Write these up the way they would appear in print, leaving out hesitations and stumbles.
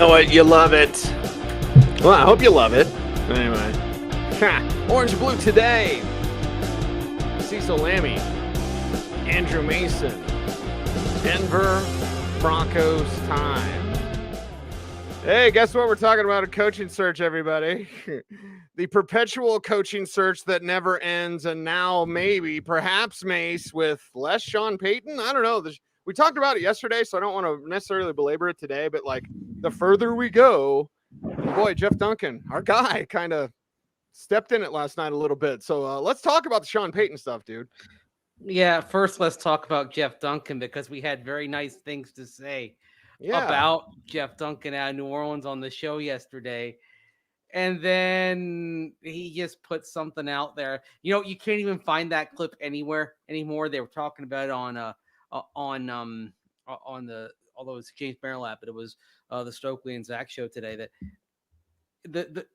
know what? You love it. Well, I hope you love it. Anyway. Orange Blue today. Cecil Lammey. Andrew Mason. Denver Broncos time. Hey, guess what? We're talking about a coaching search, everybody. The perpetual coaching search that never ends. And now maybe, perhaps, Mace, with less Sean Payton. I don't know. We talked about it yesterday, so I don't want to necessarily belabor it today. But, like, the further we go, boy, Jeff Duncan, our guy, kind of stepped in it last night a little bit. So let's talk about the Sean Payton stuff, dude. Yeah, first let's talk about Jeff Duncan because we had very nice things to say about Jeff Duncan out of New Orleans on the show yesterday. And then he just put something out there. You know, you can't even find that clip anywhere anymore. They were talking about it on the, although it's James Merrill, but it was the Stokely and Zach show today, that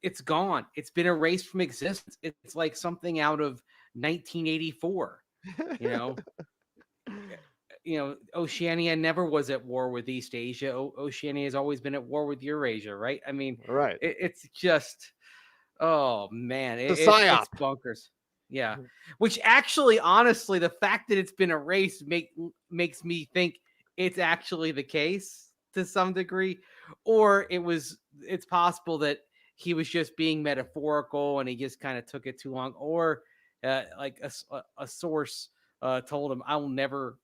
it's gone. It's been erased from existence. It's like something out of 1984. Oceania never was at war with East Asia. Oceania has always been at war with Eurasia, right? I mean, right. It's just, oh man, it's bonkers. Yeah. Which actually, honestly, the fact that it's been erased makes me think it's actually the case to some degree, or it's possible that he was just being metaphorical and he just kind of took it too long, or like a source told him, I will never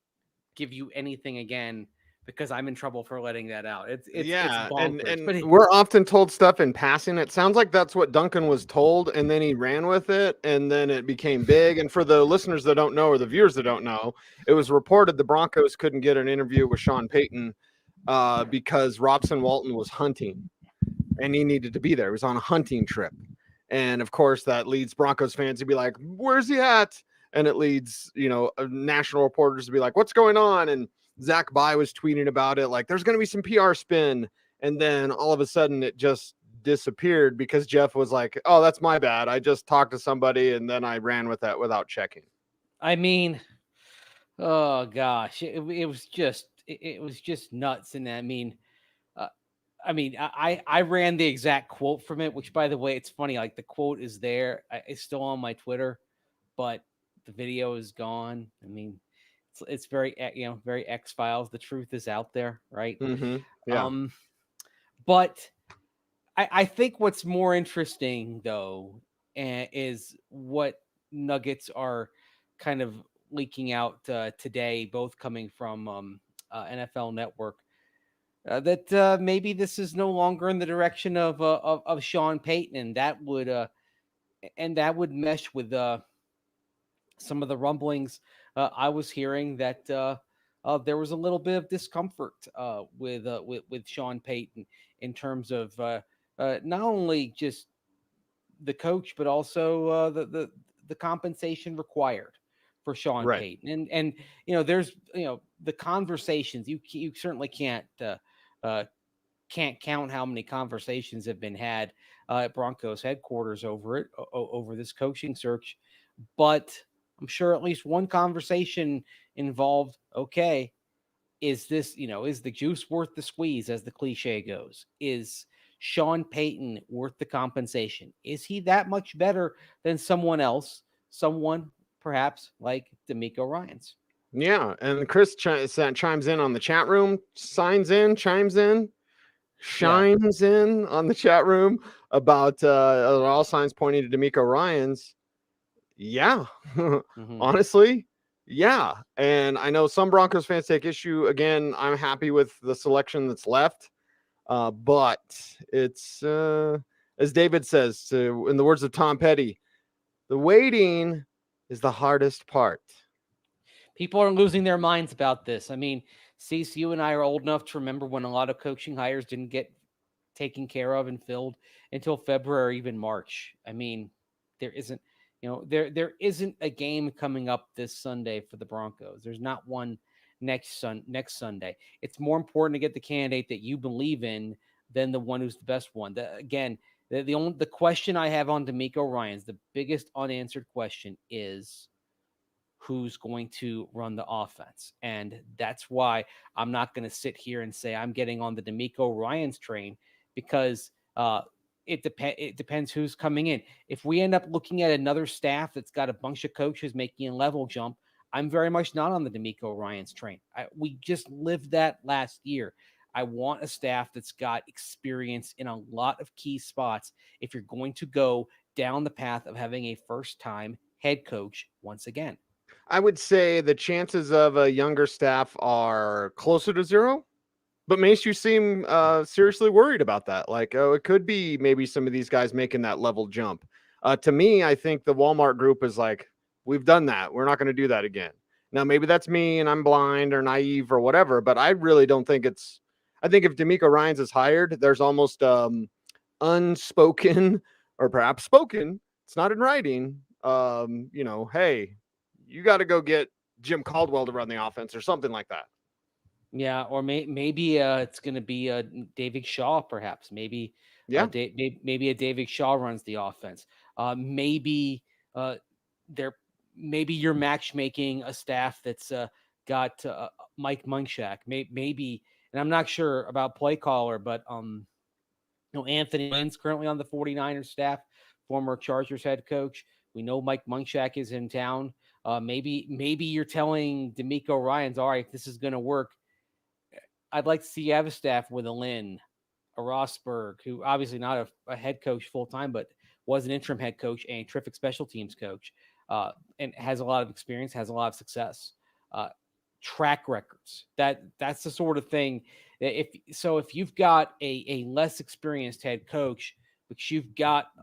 give you anything again because I'm in trouble for letting that out. It's bonkers. And we're often told stuff in passing. It sounds like that's what Duncan was told, and then he ran with it, and then it became big. And for the listeners that don't know, or the viewers that don't know, it was reported the Broncos couldn't get an interview with Sean Payton because Robson Walton was hunting, and he needed to be there. He was on a hunting trip. And of course, that leads Broncos fans to be like, where's he at? And it leads, national reporters to be like, what's going on? And Zach Bye was tweeting about it, like, there's going to be some PR spin. And then all of a sudden it just disappeared because Jeff was like, oh, that's my bad. I just talked to somebody and then I ran with that without checking. I mean, oh gosh, it was just nuts. And I ran the exact quote from it, which, by the way, it's funny. Like, the quote is there. It's still on my Twitter, but the video is gone. I mean, it's very, very X-Files. The truth is out there, right? Mm-hmm. Yeah. But I think what's more interesting, though, is what nuggets are kind of leaking out today, both coming from NFL Network. That maybe this is no longer in the direction of Sean Payton, and that would mesh with some of the rumblings I was hearing that there was a little bit of discomfort with Sean Payton in terms of not only just the coach, but also the compensation required for Sean Payton, and there's the conversations. You certainly can't count how many conversations have been had at Broncos headquarters over this coaching search, but I'm sure at least one conversation involved, okay, is this, is the juice worth the squeeze, as the cliche goes? Is Sean Payton worth the compensation? Is he that much better than someone else? Someone perhaps like DeMeco Ryans. Yeah, and Chris chimes in on the chat room, chimes in on the chat room about all signs pointing to DeMeco Ryans. Yeah, honestly, yeah. And I know some Broncos fans take issue. Again, I'm happy with the selection that's left. But it's, as David says, in the words of Tom Petty, the waiting is the hardest part. People are losing their minds about this. I mean, Cecil, you and I are old enough to remember when a lot of coaching hires didn't get taken care of and filled until February, even March. I mean, there isn't a game coming up this Sunday for the Broncos. There's not one next Sunday. It's more important to get the candidate that you believe in than the one who's the best one. The question I have on DeMeco Ryans, the biggest unanswered question, is who's going to run the offense. And that's why I'm not going to sit here and say I'm getting on the DeMeco Ryans train, because it depends who's coming in. If we end up looking at another staff that's got a bunch of coaches making a level jump, I'm very much not on the D'Amico Ryans train. We just lived that last year. I want a staff that's got experience in a lot of key spots if you're going to go down the path of having a first-time head coach once again. I would say the chances of a younger staff are closer to zero. But Mace, you seem seriously worried about that. Like, oh, it could be maybe some of these guys making that level jump. To me, I think the Walmart group is like, we've done that. We're not going to do that again. Now, maybe that's me and I'm blind or naive or whatever, but I really don't think it's. I think if D'Amico Ryans is hired, there's almost unspoken or perhaps spoken. It's not in writing. Hey, you got to go get Jim Caldwell to run the offense or something like that. Yeah, or maybe it's going to be David Shaw, perhaps. Maybe maybe a David Shaw runs the offense. Maybe you're matchmaking a staff that's got Mike Munchak. Maybe, and I'm not sure about play caller, but Anthony Lynn's currently on the 49ers staff, former Chargers head coach. We know Mike Munchak is in town. Maybe you're telling D'Amico Ryans, all right, if this is going to work, I'd like to see you have a staff with a Lynn, a Rosberg, who obviously not a head coach full-time, but was an interim head coach and a terrific special teams coach, and has a lot of experience, has a lot of success, track records. That's the sort of thing. If you've got a less experienced head coach, but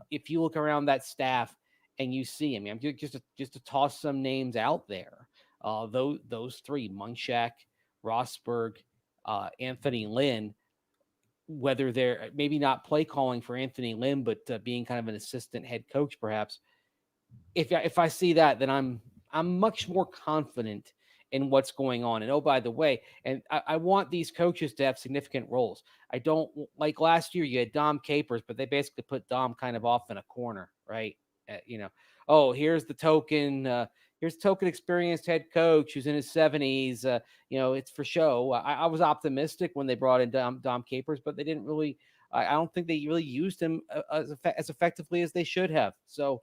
if you look around that staff and you see, I'm just to toss some names out there. Those three, Munchak, Rosberg, Anthony Lynn, whether they're maybe not play calling for Anthony Lynn, but being kind of an assistant head coach, perhaps. If I see that, then I'm much more confident in what's going on. And oh, by the way, and I want these coaches to have significant roles. I don't like last year you had Dom Capers, but they basically put Dom kind of off in a corner, right? Here's the token. Here's token experienced head coach who's in his 70s. It's for show. I was optimistic when they brought in Dom Capers, but they didn't really. I don't think they really used him as effectively as they should have. So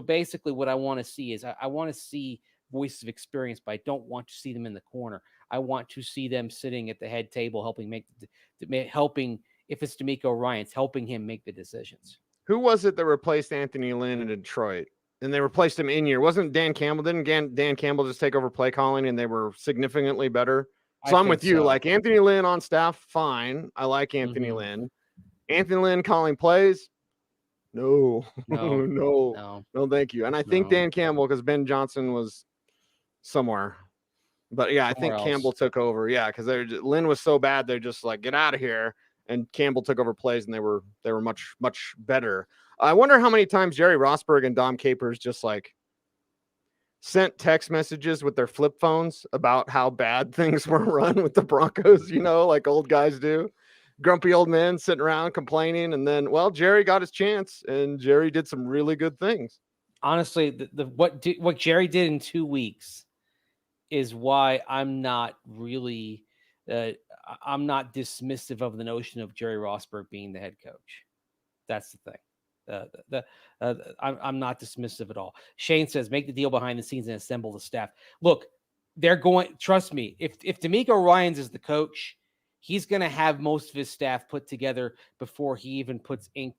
basically, what I want to see is I want to see voices of experience, but I don't want to see them in the corner. I want to see them sitting at the head table, helping if it's D'Amico Ryans, helping him make the decisions. Who was it that replaced Anthony Lynn in Detroit? And they replaced him in year. Wasn't Dan Campbell? Didn't Dan Campbell just take over play calling and they were significantly better? So I'm with you. So. Like Anthony Lynn on staff, fine. I like Anthony Lynn. Anthony Lynn calling plays? No, thank you. And I think Dan Campbell, because Ben Johnson was somewhere. But yeah, I think Campbell took over. Yeah, because Lynn was so bad, they're just like, get out of here. And Campbell took over plays, and they were much, much better. I wonder how many times Jerry Rosberg and Dom Capers just like sent text messages with their flip phones about how bad things were run with the Broncos, like old guys do. Grumpy old men sitting around complaining. And then, Jerry got his chance, and Jerry did some really good things. Honestly, what Jerry did in 2 weeks is why I'm not really I'm not dismissive of the notion of Jerry Rosberg being the head coach. That's the thing. I'm not dismissive at all. Shane says, make the deal behind the scenes and assemble the staff. Look, trust me, if D'Amico Ryans is the coach, he's going to have most of his staff put together before he even puts ink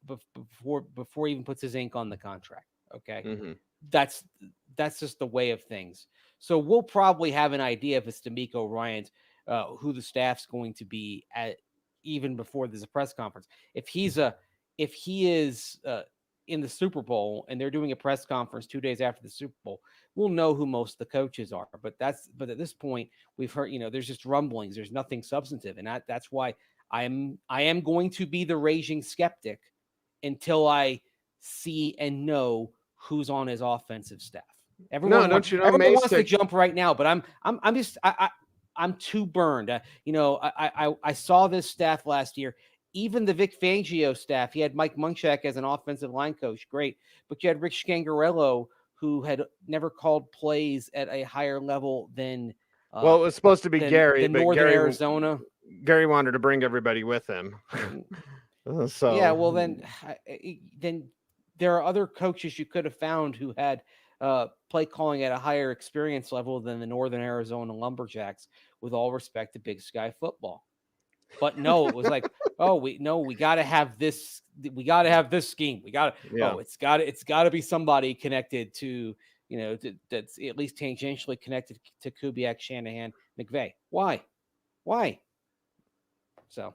before he even puts his ink on the contract. Okay. Mm-hmm. That's just the way of things. So we'll probably have an idea if it's D'Amico Ryans, who the staff's going to be at even before there's a press conference. If he is in the Super Bowl and they're doing a press conference 2 days after the Super Bowl, we'll know who most of the coaches are. But at this point, we've heard, there's just rumblings. There's nothing substantive. And that's why I am going to be the raging skeptic until I see and know who's on his offensive staff. Everyone wants to jump right now, but I'm too burned. I saw this staff last year. Even the Vic Fangio staff, he had Mike Munchak as an offensive line coach. Great. But you had Rick Scangarello, who had never called plays at a higher level than it was supposed to be Gary, than Northern Arizona. Gary wanted to bring everybody with him. So yeah, well then there are other coaches you could have found who had play calling at a higher experience level than the Northern Arizona Lumberjacks, with all respect to Big Sky football. But no, it was like, oh, we got to have this. We got to have this scheme. It's got to be somebody connected to, that's at least tangentially connected to Kubiak, Shanahan, McVay. Why? So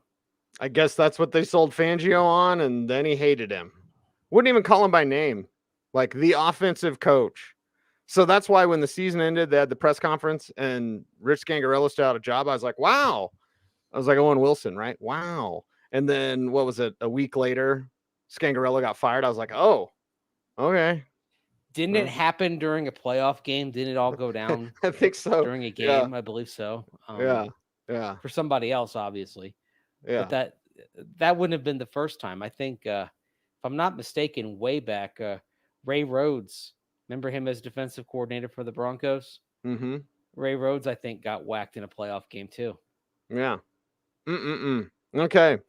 I guess that's what they sold Fangio on, and then he hated him. Wouldn't even call him by name, like the offensive coach. So that's why when the season ended, they had the press conference and Rich Scangarello still had a job. I was like, wow. I was like Owen Wilson, right? Wow. And then what was it? A week later, Scangarello got fired. I was like, oh, okay. didn't it happen during a playoff game? Didn't it all go down I think so. during a game? Yeah. I believe so. Yeah. For somebody else, obviously. Yeah. But that wouldn't have been the first time. I think, if I'm not mistaken, way back, Ray Rhodes, remember him as defensive coordinator for the Broncos? Mm-hmm. Ray Rhodes, I think, got whacked in a playoff game too. Yeah. Okay.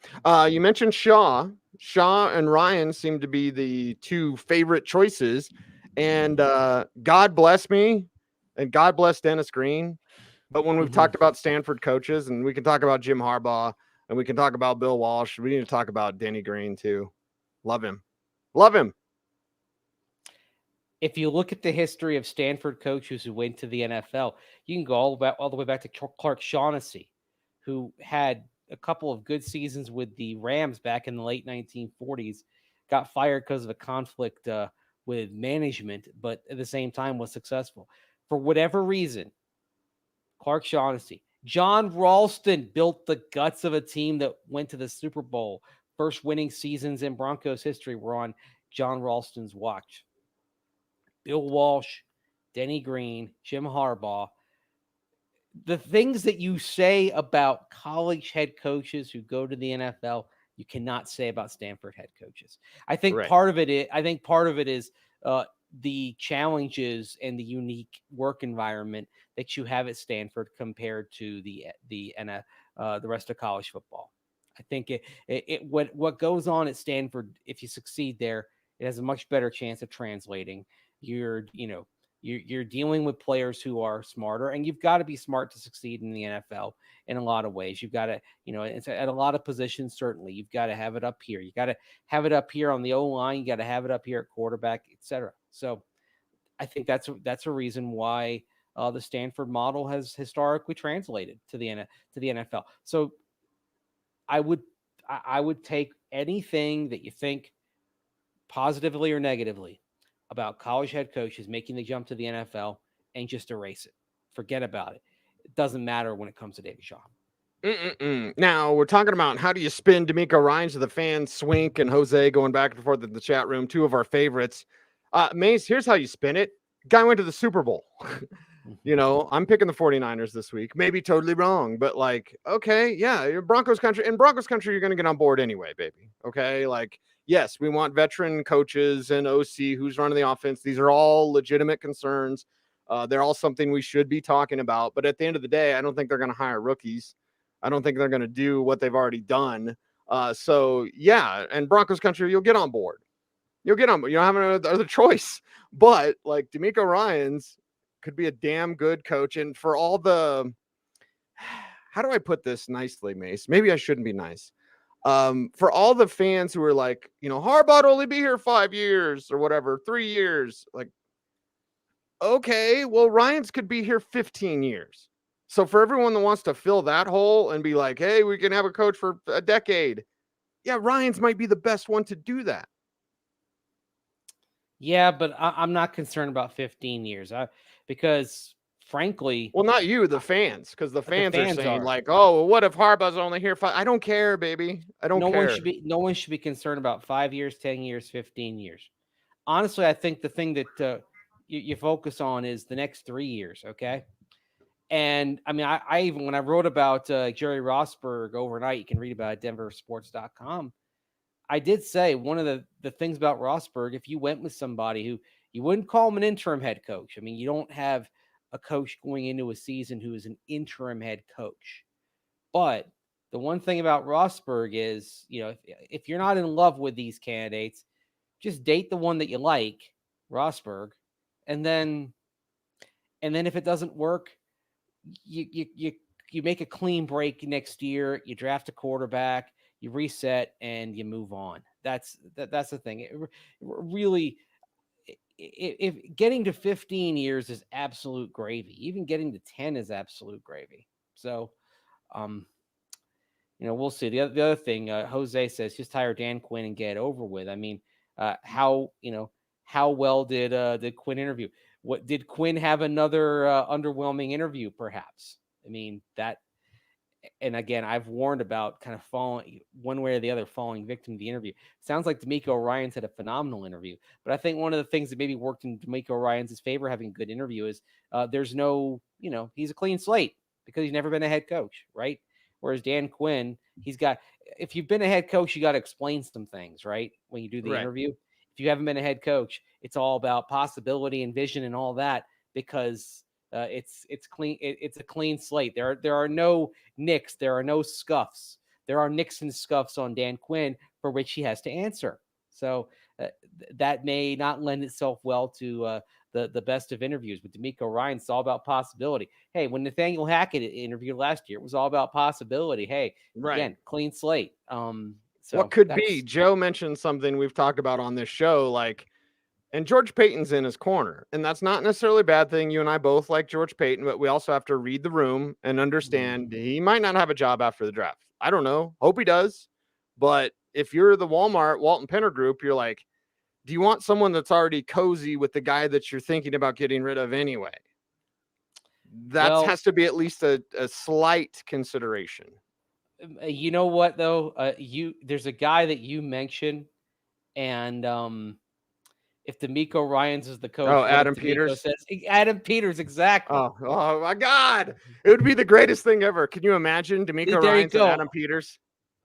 You mentioned Shaw. Shaw and Ryan seem to be the two favorite choices. And God bless me and God bless Dennis Green. But when we've talked about Stanford coaches, and we can talk about Jim Harbaugh, and we can talk about Bill Walsh, we need to talk about Denny Green too. Love him. If you look at the history of Stanford coaches who went to the NFL, you can go all the way back to Clark Shaughnessy, who had a couple of good seasons with the Rams back in the late 1940s, got fired because of a conflict with management, but at the same time was successful. For whatever reason, Clark Shaughnessy, John Ralston built the guts of a team that went to the Super Bowl. First winning seasons in Broncos history were on John Ralston's watch. Bill Walsh, Denny Green, Jim Harbaugh. The things that you say about college head coaches who go to the NFL, you cannot say about Stanford head coaches. I think part of it is the challenges and the unique work environment that you have at Stanford compared to the rest of college football. I think what goes on at Stanford, if you succeed there, it has a much better chance of translating. You're dealing with players who are smarter, and you've got to be smart to succeed in the NFL in a lot of ways. You've got to, it's at a lot of positions, certainly. You've got to have it up here. You got to have it up here on the O-line. You got to have it up here at quarterback, etc. So I think that's a reason why the Stanford model has historically translated to the NFL. So I would take anything that you think positively or negatively about college head coaches making the jump to the NFL and just erase it. Forget about it. It doesn't matter when it comes to David Shaw. Now we're talking about how do you spin D'Amico Ryans to the fans, Swink and Jose going back and forth in the chat room, two of our favorites. Mace, here's how you spin it. Guy went to the Super Bowl. I'm picking the 49ers this week. Maybe totally wrong, but okay, yeah, you're Broncos country. In Broncos country, you're going to get on board anyway, baby. Okay, yes, we want veteran coaches and OC who's running the offense. These are all legitimate concerns. They're all something we should be talking about. But at the end of the day, I don't think they're going to hire rookies. I don't think they're going to do what they've already done. So, yeah, and Broncos country, you'll get on board. You don't have another choice. But, D'Amico Ryans could be a damn good coach. And for all the – how do I put this nicely, Mace? Maybe I shouldn't be nice. For all the fans who are Harbaugh will only be here 5 years or whatever, 3 years, okay, well, Ryans could be here 15 years. So for everyone that wants to fill that hole and be hey, we can have a coach for a decade. Yeah, Ryans might be the best one to do that. Yeah, but I'm not concerned about 15 years because frankly, well, not you, the fans, because the fans are saying oh, what if Harbaugh's only here 5? I don't care, baby. I don't care. No one should be concerned about 5 years, 10 years, 15 years. Honestly, I think the thing that you focus on is the next 3 years. Okay. And I mean, I even, when I wrote about Jerry Rosburg overnight, you can read about it at denversports.com. I did say one of the things about Rosburg, if you went with somebody who you wouldn't call him an interim head coach. I mean, you don't have a coach going into a season who is an interim head coach, but The one thing about Rosberg is, if you're not in love with these candidates, just date the one that you like, Rosberg, and then if it doesn't work, you make a clean break next year. You draft a quarterback, you reset, and you move on. That's the thing. It really, if getting to 15 years is absolute gravy, even getting to 10 is absolute gravy. So, we'll see. The other thing, Jose says, just hire Dan Quinn and get it over with. I mean, how well did Quinn interview? What did Quinn have another underwhelming interview? Perhaps. I mean that. And again, I've warned about kind of falling one way or the other, falling victim to the interview. Sounds like D'Amico Ryans had a phenomenal interview, but I think one of the things that maybe worked in D'Amico Ryans' favor, having a good interview, is there's no, he's a clean slate because he's never been a head coach, right? Whereas Dan Quinn, if you've been a head coach, you got to explain some things, right? When you do the interview, if you haven't been a head coach, it's all about possibility and vision and all that, because it's clean. It's a clean slate. There are no nicks. There are no scuffs. There are nicks and scuffs on Dan Quinn for which he has to answer. So that may not lend itself well to the best of interviews. With D'Amico Ryans, it's all about possibility. Hey, when Nathaniel Hackett interviewed last year, it was all about possibility. Hey, again, clean slate. So what could be? Joe mentioned something we've talked about on this show, and George Payton's in his corner, and that's not necessarily a bad thing. You and I both like George Payton, but we also have to read the room and understand he might not have a job after the draft. I don't know. Hope he does. But if you're the Walmart, Walton Penner Group, you're like, do you want someone that's already cozy with the guy that you're thinking about getting rid of anyway? That has to be at least a slight consideration. You know what, though? There's a guy that you mentioned, and if D'Amico Ryans is the coach, Adam Peters. Adam Peters, exactly. Oh my God. It would be the greatest thing ever. Can you imagine D'Amico Ryans and Adam Peters?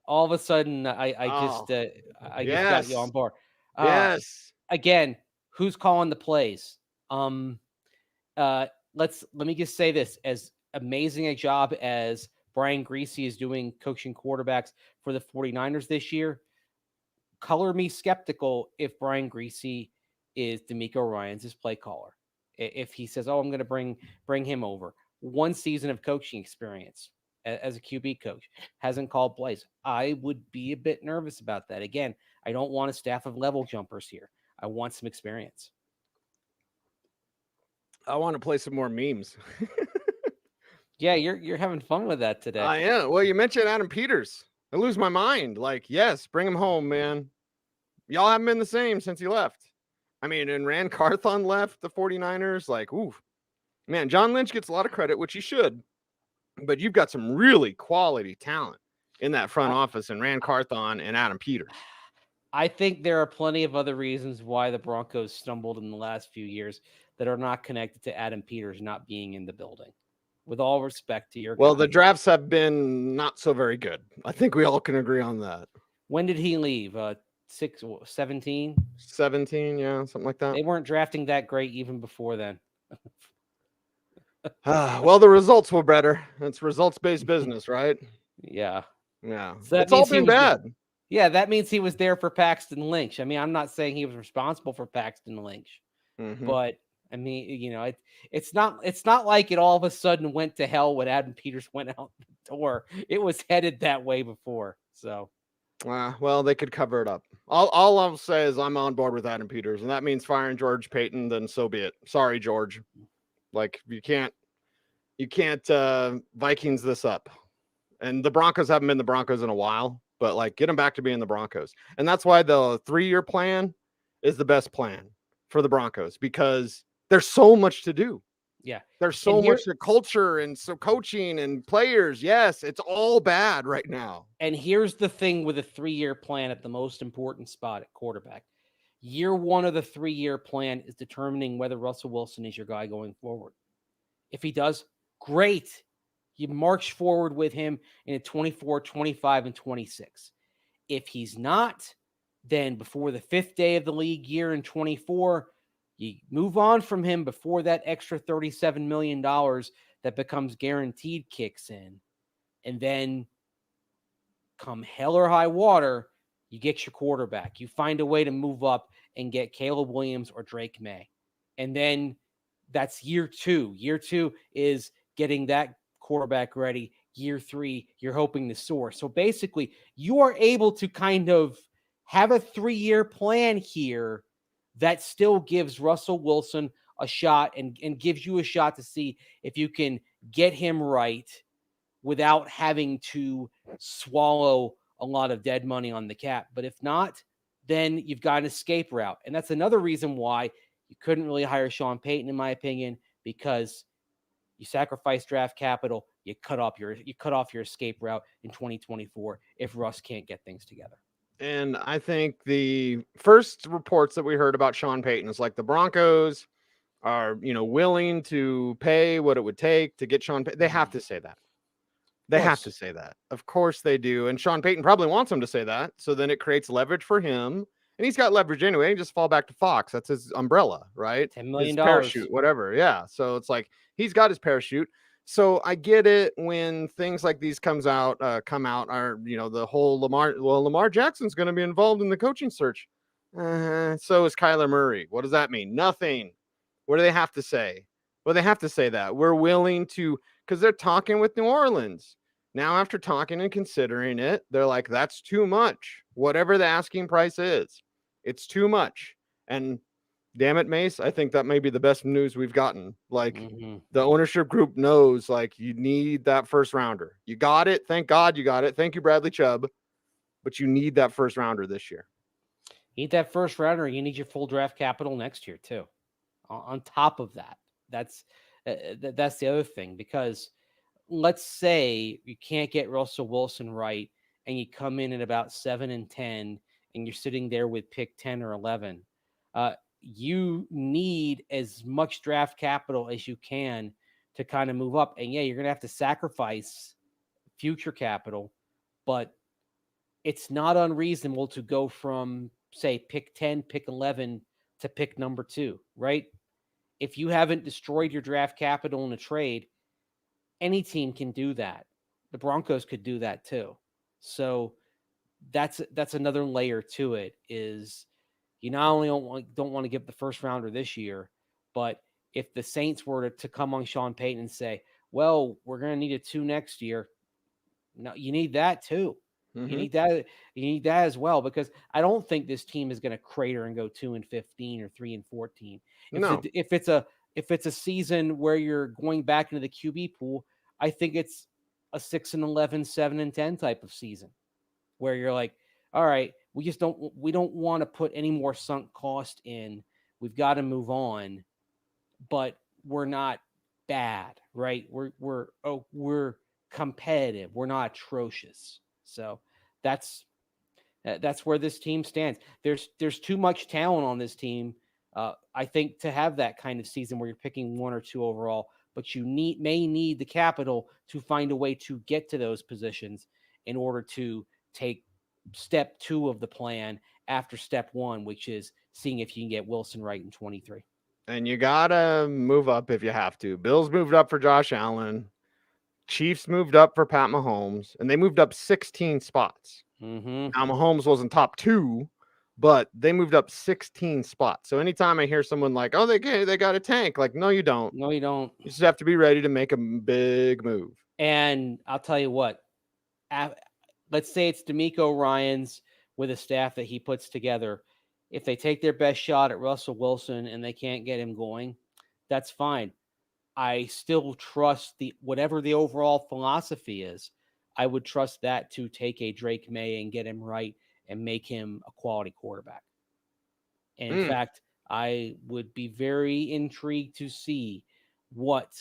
All of a sudden, I just got you on board. Yes. Again, who's calling the plays? Let me just say this: as amazing a job as Brian Greasy is doing coaching quarterbacks for the 49ers this year, color me skeptical if Brian Greasy is D'Amico Ryans' play caller. If he says, I'm going to bring him over. One season of coaching experience as a QB coach, hasn't called plays. I would be a bit nervous about that. Again, I don't want a staff of level jumpers here. I want some experience. I want to play some more memes. Yeah, you're having fun with that today. I am. Well, you mentioned Adam Peters. I lose my mind. Yes, bring him home, man. Y'all haven't been the same since he left. I mean, and Rand Carthon left the 49ers. Oof. Man, John Lynch gets a lot of credit, which he should. But you've got some really quality talent in that front office, and Rand Carthon and Adam Peters. I think there are plenty of other reasons why the Broncos stumbled in the last few years that are not connected to Adam Peters not being in the building. With all respect to your the drafts have been not so very good. I think we all can agree on that. When did he leave? 17? 17, yeah, something like that. They weren't drafting that great even before then. Well, the results were better. It's results-based business, right? Yeah. So it's all been bad. Yeah, that means he was there for Paxton Lynch. I mean, I'm not saying he was responsible for Paxton Lynch, but I mean, it's not like it all of a sudden went to hell when Adam Peters went out the door. It was headed that way before. So, well, they could cover it up. All I'll say is I'm on board with Adam Peters, and that means firing George Payton. Then so be it. Sorry, George. You can't Vikings this up. And the Broncos haven't been the Broncos in a while, but get them back to being the Broncos. And that's why the 3-year plan is the best plan for the Broncos, because there's so much to do. Yeah. There's so much to culture and so coaching and players. Yes, it's all bad right now. And here's the thing with a 3-year plan at the most important spot at quarterback. Year 1 of the 3-year plan is determining whether Russell Wilson is your guy going forward. If he does, great. You march forward with him in 24, 25, and 26. If he's not, then before the 5th day of the league year in 24, you move on from him before that extra $37 million that becomes guaranteed kicks in. And then come hell or high water, you get your quarterback. You find a way to move up and get Caleb Williams or Drake May. And then that's year 2. Year 2 is getting that quarterback ready. Year 3, you're hoping to soar. So basically, you are able to kind of have a 3-year plan here that still gives Russell Wilson a shot and gives you a shot to see if you can get him right without having to swallow a lot of dead money on the cap. But if not, then you've got an escape route. And that's another reason why you couldn't really hire Sean Payton, in my opinion, because you sacrifice draft capital, you cut off your escape route in 2024 if Russ can't get things together. And I think the first reports that we heard about Sean Payton is like the Broncos are, willing to pay what it would take to get Sean Payton. They have to say that. They have to say that. Of course they do. And Sean Payton probably wants them to say that. So then it creates leverage for him. And he's got leverage anyway. Just fall back to Fox. That's his umbrella, right? $10 million. His parachute, whatever. Yeah. So it's like he's got his parachute. So I get it when things like these come out are, the whole Lamar Jackson's going to be involved in the coaching search. So is Kyler Murray. What does that mean? Nothing. What do they have to say? Well, they have to say that we're willing to, because they're talking with New Orleans. Now, after talking and considering it, they're like, that's too much. Whatever the asking price is, it's too much. And damn it, Mace, I think that may be the best news we've gotten. Like, the ownership group knows, like, you need that first rounder. You got it. Thank God you got it. Thank you, Bradley Chubb. But you need that first rounder this year. You need that first rounder. You need your full draft capital next year, too. On top of that, that's the other thing, because let's say you can't get Russell Wilson right and you come in at about 7 and 10 and you're sitting there with pick 10 or 11. You need as much draft capital as you can to kind of move up. And yeah, you're going to have to sacrifice future capital, but it's not unreasonable to go from, say, pick 10, pick 11 to pick number 2, right? If you haven't destroyed your draft capital in a trade, any team can do that. The Broncos could do that too. So that's another layer to it, is you not only don't want to give the first rounder this year, but if the Saints were to come on Sean Payton and say, well, we're going to need a 2 next year. No, you need that too. Mm-hmm. You need that as well, because I don't think this team is going to crater and go 2-15 or 3-14. If it's a season where you're going back into the QB pool, I think it's a 6-11, 7-10 type of season where you're like, all right, we don't want to put any more sunk cost in. We've got to move on, but we're not bad, right? We're competitive. We're not atrocious. So that's where this team stands. There's too much talent on this team, I think, to have that kind of season where you're picking 1 or 2 overall, but you may need the capital to find a way to get to those positions in order to take step 2 of the plan after step 1, which is seeing if you can get Wilson right in 23. And you gotta move up if you have to. Bills moved up for Josh Allen. Chiefs moved up for Pat Mahomes, and they moved up 16 spots. Mm-hmm. Now, Mahomes wasn't top 2, but they moved up 16 spots. So anytime I hear someone like, oh, they got a tank, like, no, you don't. No, you don't. You just have to be ready to make a big move. And I'll tell you what, let's say it's DeMeco Ryans with a staff that he puts together. If they take their best shot at Russell Wilson and they can't get him going, that's fine. I still trust whatever the overall philosophy is. I would trust that to take a Drake May and get him right and make him a quality quarterback. And in fact, I would be very intrigued to see what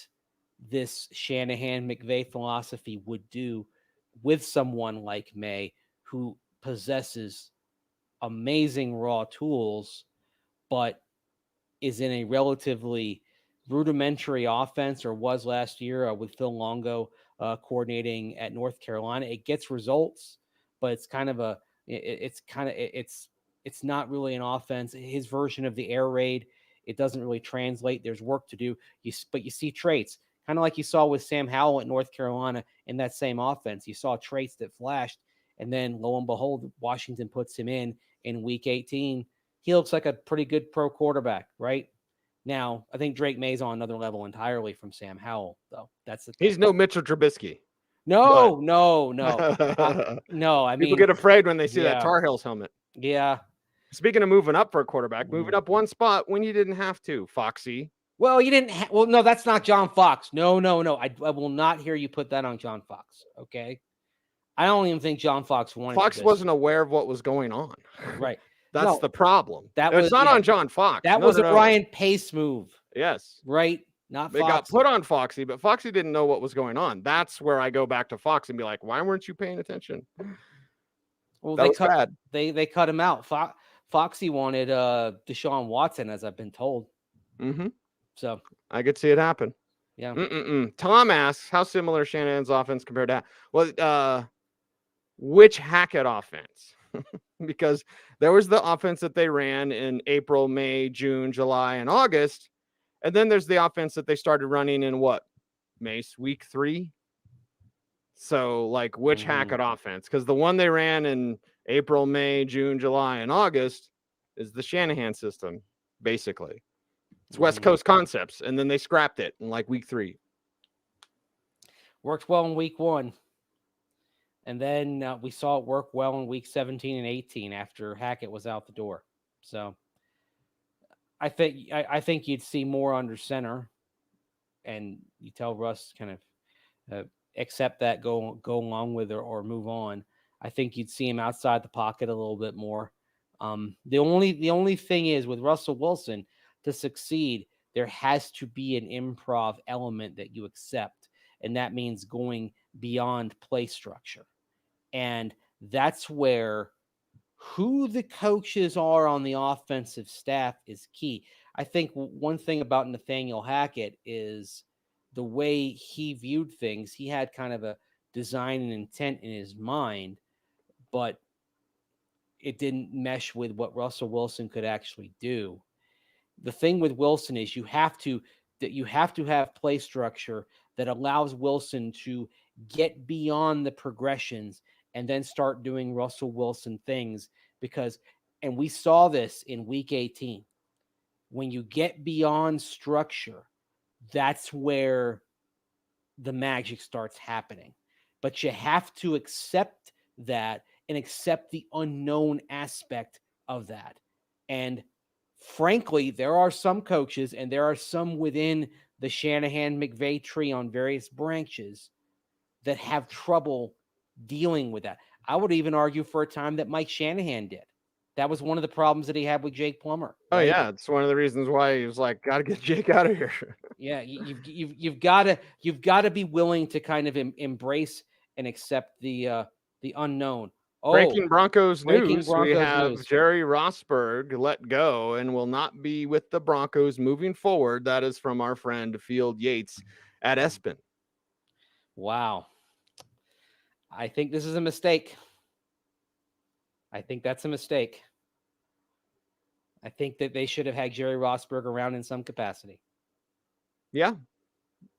this Shanahan-McVay philosophy would do with someone like May, who possesses amazing raw tools, but is in a relatively rudimentary offense, or was last year with Phil Longo coordinating at North Carolina. It gets results, but it's not really an offense. His version of the air raid, it doesn't really translate. There's work to do. But you see traits, kind of like you saw with Sam Howell at North Carolina in that same offense. You saw traits that flashed, And then lo and behold, Washington puts him in week 18. He looks like a pretty good pro quarterback, right? Now, I think Drake May's on another level entirely from Sam Howell, though. That's the thing. He's no Mitchell Trubisky. No. I mean, people get afraid when they see that Tar Heels helmet. Yeah. Speaking of moving up for a quarterback, moving up one spot when you didn't have to, Foxy. Well, you didn't. Well, no, that's not John Fox. No. I will not hear you put that on John Fox. Okay. I don't even think John Fox wanted. Fox wasn't aware of what was going on. Right. That's the problem. It's not on John Fox. That was a Ryan Pace move. Yes. Right. Not Fox. It got put on Foxy, but Foxy didn't know what was going on. That's where I go back to Fox and be like, why weren't you paying attention? Well, they cut him out. Foxy wanted Deshaun Watson, as I've been told. Mm-hmm. So I could see it happen. Yeah. Tom asks, how similar Shanahan's offense compared to which Hackett offense? Because there was the offense that they ran in April, May, June, July, and August. And then there's the offense that they started running in Mace, week 3? So, which Hackett offense? Because the one they ran in April, May, June, July, and August is the Shanahan system, basically. It's West Coast concepts, and then they scrapped it in week 3. Worked well in week 1. And then we saw it work well in week 17 and 18 after Hackett was out the door. So I think you'd see more under center, and you tell Russ kind of accept that, go along with it, or move on. I think you'd see him outside the pocket a little bit more. The only thing is, with Russell Wilson, to succeed, there has to be an improv element that you accept, and that means going beyond play structure. And that's where who the coaches are on the offensive staff is key. I think one thing about Nathaniel Hackett is the way he viewed things. He had kind of a design and intent in his mind, but it didn't mesh with what Russell Wilson could actually do. The thing with Wilson is you have to have play structure that allows Wilson to get beyond the progressions and then start doing Russell Wilson things, and we saw this in week 18. When you get beyond structure, that's where the magic starts happening. But you have to accept that and accept the unknown aspect of that. And frankly, there are some coaches, and there are some within the Shanahan-McVay tree on various branches that have trouble dealing with that. I would even argue for a time that Mike Shanahan did. That was one of the problems that he had with Jake Plummer. Right? Oh yeah, it's one of the reasons why he was like, "Got to get Jake out of here." Yeah, you've got to be willing to kind of embrace and accept the unknown. Breaking Broncos news. We have Jerry Rosburg let go and will not be with the Broncos moving forward. That is from our friend Field Yates at Espen. Wow. I think this is a mistake. I think that's a mistake. I think that they should have had Jerry Rosburg around in some capacity. Yeah.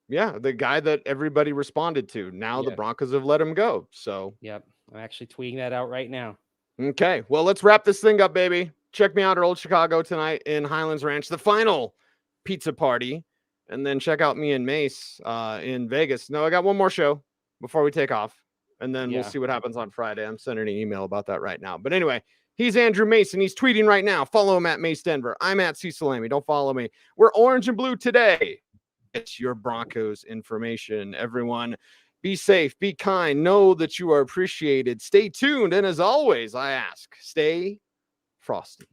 Yeah, the guy that everybody responded to. Now the Broncos have let him go. So, yep. I'm actually tweeting that out right now. Okay. Well, let's wrap this thing up, baby. Check me out at Old Chicago tonight in Highlands Ranch, the final pizza party. And then check out me and Mace in Vegas. No, I got one more show before we take off. And then we'll see what happens on Friday. I'm sending an email about that right now. But anyway, he's Andrew Mason. He's tweeting right now. Follow him at Mace Denver. I'm at Cecil Lammey. Don't follow me. We're orange and blue today. It's your Broncos information. Everyone, be safe, be kind, know that you are appreciated. Stay tuned. And as always, I ask, stay frosty.